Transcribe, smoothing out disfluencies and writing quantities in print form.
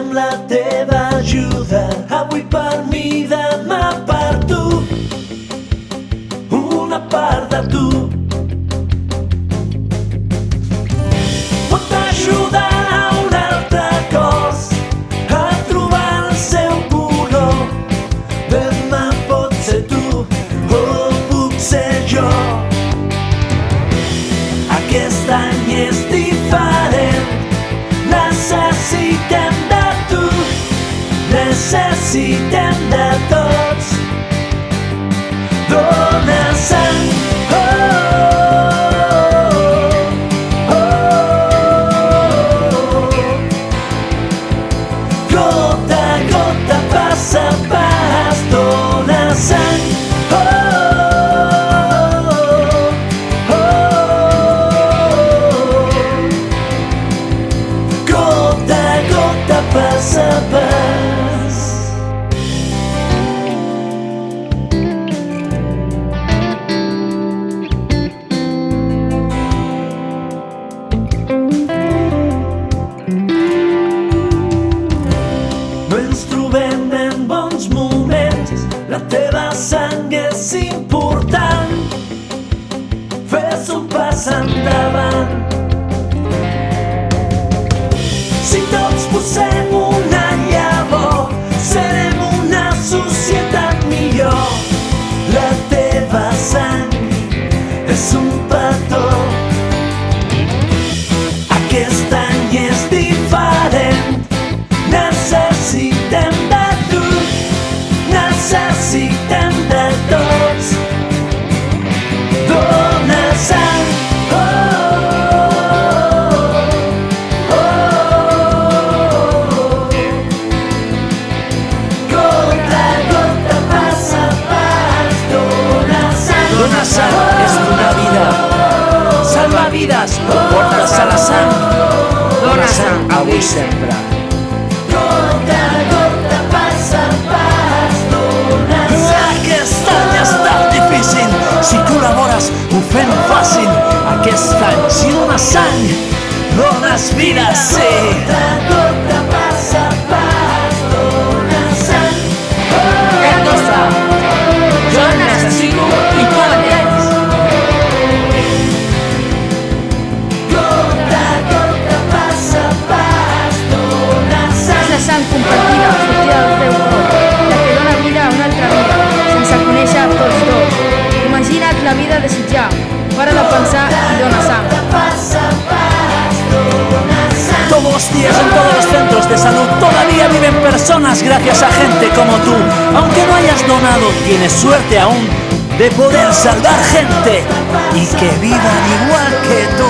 amb la teva ajuda. Avui per mi, demà per tu, una part de tu. Pot ajudar a un altre cos a trobar el seu color. Demà pot ser tu o puc ser jo. Aquest any és diferent, necessitem de tu, necessitem de tots. Dóna sang, gota a gota, pas a pas. Dóna sang, gota a gota, pas a pas. No ens trobem en bons moments, la teva sang és important. Fes un pas endavant. Si tots posem una llavor, serem una societat millor. La teva sang és un petó. Aquest any és diferent, necessitem de tu, necessitem de tots. Dóna sang, gota a gota, pas a pas. Dóna sang, Donar sang és donar vida. Salva vides, portes a la sang. Dóna sang avui i sempre. gota a gota, pas a pas. Dóna sang. Aquest any ha estat difícil. Si col·labores ho fem fàcil. Aquest any si dones sang, dones vida, sí. Gota a gota, pas a pas. Dóna sang, Què costa? Jo en necessito i tu en tens. gota a gota, pas a pas. Dóna sang. És la sang compartida, sortida del teu cor, la que dona vida a una altra vida, sense conèixer tots dos. Imagina't la vida a desitjar, para de pensar i dona sang. Pas a pas. Dóna sang. Todos los días en todos los centros de salud todavía viven personas gracias a gente como tú. Aunque no hayas donado, tienes suerte aún de poder salvar gente y que vivan igual que tú.